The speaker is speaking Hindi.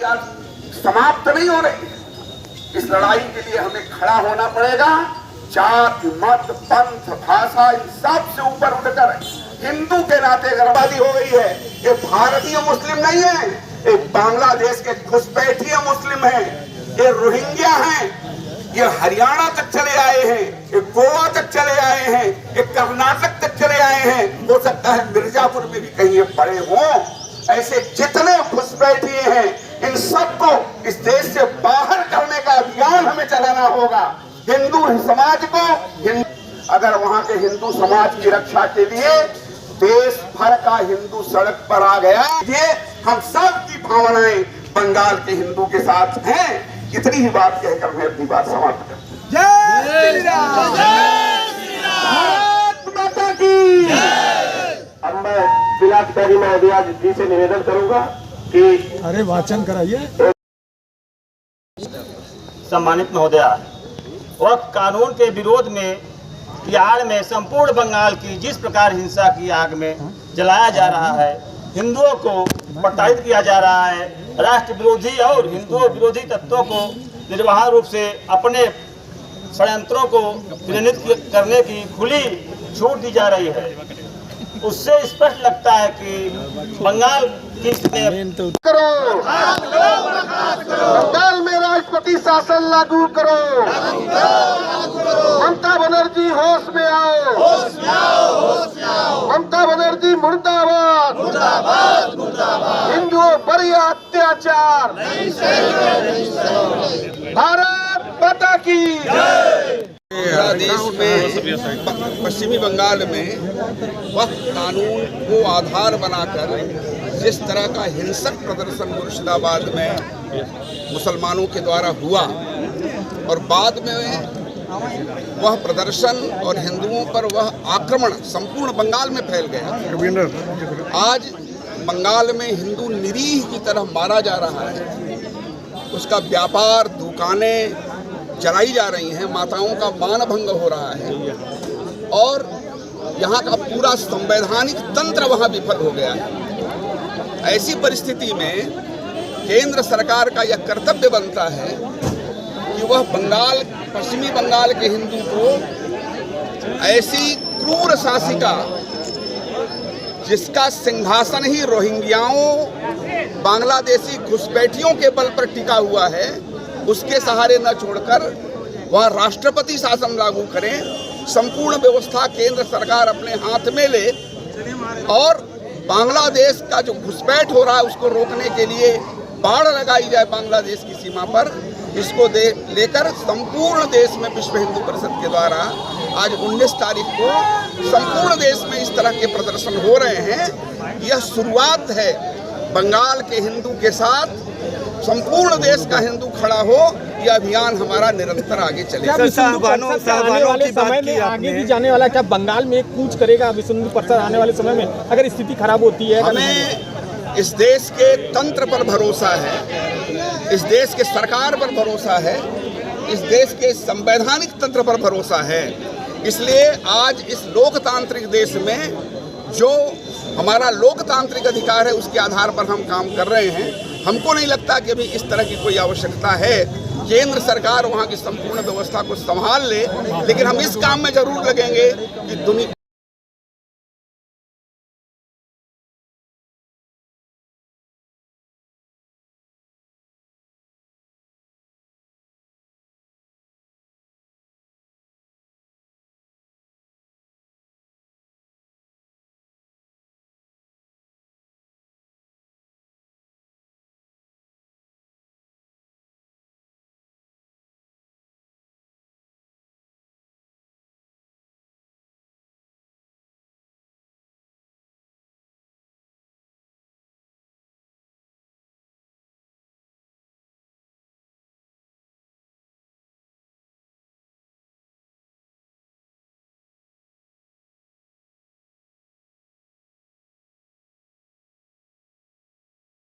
आज समाप्त नहीं हो रही। इस लड़ाई के लिए हमें खड़ा होना पड़ेगा। जाति, मत, पंथ, भाषा, इन सब से ऊपर उठकर हिंदू के नाते गर्भवादी हो गई है। ये भारतीय मुस्लिम नहीं है, ये बांग्लादेश के घुसपैठिए मुस्लिम हैं, ये रोहिंग्या हैं, ये हरियाणा तक चले आए हैं, ये गोवा तक चले आए हैं, ये कर्नाटक तक चले आए हैं। हो सकता है मिर्जापुर में भी कहीं ये पड़े हों। ऐसे जितने घुसपैठिए हैं, इन सबको इस देश से बाहर करने का अभियान हमें चलाना होगा। हिंदू समाज को, अगर वहां के हिंदू समाज की रक्षा के लिए देश भर का हिंदू सड़क पर आ गया, ये हम सब की भावनाएं बंगाल के हिंदू के साथ हैं। इतनी ही बात कहकर मैं अपनी बात समाप्त करता हूं। जय श्री राम, भारत माता की। अब मैं जिलाधिकारी महोदया जी से निवेदन करूंगा कि अरे वाचन कराइए। सम्मानित महोदया, वह कानून के विरोध में की आड़ में संपूर्ण बंगाल की जिस प्रकार हिंसा की आग में जलाया जा रहा है, हिंदुओं को प्रताड़ित किया जा रहा है, राष्ट्र विरोधी और हिंदुओं विरोधी तत्वों को निर्वाह रूप से अपने षड्यंत्रों को प्रेरित करने की खुली छूट दी जा रही है, उससे स्पष्ट लगता है कि बंगाल की करो, बंगाल में राष्ट्रपति शासन लागू करो, ममता बनर्जी होश में आओ, ममता बनर्जी मुर्दाबाद, हिंदुओं पर यह अत्याचार, भारत माता की। देश में पश्चिमी बंगाल में वक्त कानून को आधार बनाकर जिस तरह का हिंसक प्रदर्शन मुर्शिदाबाद में मुसलमानों के द्वारा हुआ और बाद में वह प्रदर्शन और हिंदुओं पर वह आक्रमण संपूर्ण बंगाल में फैल गया। आज बंगाल में हिंदू निरीह की तरह मारा जा रहा है, उसका व्यापार, दुकानें जलाई जा रही हैं, माताओं का मानभंग हो रहा है और यहाँ का पूरा संवैधानिक तंत्र वहाँ विफल हो गया है। ऐसी परिस्थिति में केंद्र सरकार का यह कर्तव्य बनता है कि वह पश्चिमी बंगाल के हिंदू को ऐसी क्रूर शासिका जिसका सिंहासन ही रोहिंग्याओं, बांग्लादेशी घुसपैठियों के बल पर टिका हुआ है, उसके सहारे न छोड़कर वह राष्ट्रपति शासन लागू करें, संपूर्ण व्यवस्था केंद्र सरकार अपने हाथ में ले और बांग्लादेश का जो घुसपैठ हो रहा है उसको रोकने के लिए बाड़ लगाई जाए बांग्लादेश की सीमा पर। इसको लेकर संपूर्ण देश में विश्व हिंदू परिषद के द्वारा आज 19 तारीख को संपूर्ण देश में इस तरह के प्रदर्शन हो रहे हैं। यह शुरुआत है। बंगाल के हिंदू के साथ संपूर्ण देश का हिंदू खड़ा हो, यह अभियान हमारा निरंतर आगे चलेगा। आने वाले समय में आगे भी जाने वाला, क्या बंगाल में कूच करेगा विश्व हिंदू परिषद आने वाले समय में अगर स्थिति खराब होती है? हमें इस देश के तंत्र पर भरोसा है, इस देश के सरकार पर भरोसा है, इस देश के संवैधानिक तंत्र पर भरोसा है। इसलिए आज इस लोकतांत्रिक देश में जो हमारा लोकतांत्रिक अधिकार है उसके आधार पर हम काम कर रहे हैं। हमको नहीं लगता कि अभी इस तरह की कोई आवश्यकता है। केंद्र सरकार वहाँ की संपूर्ण व्यवस्था को संभाल ले, लेकिन हम इस काम में जरूर लगेंगे कि दुनिया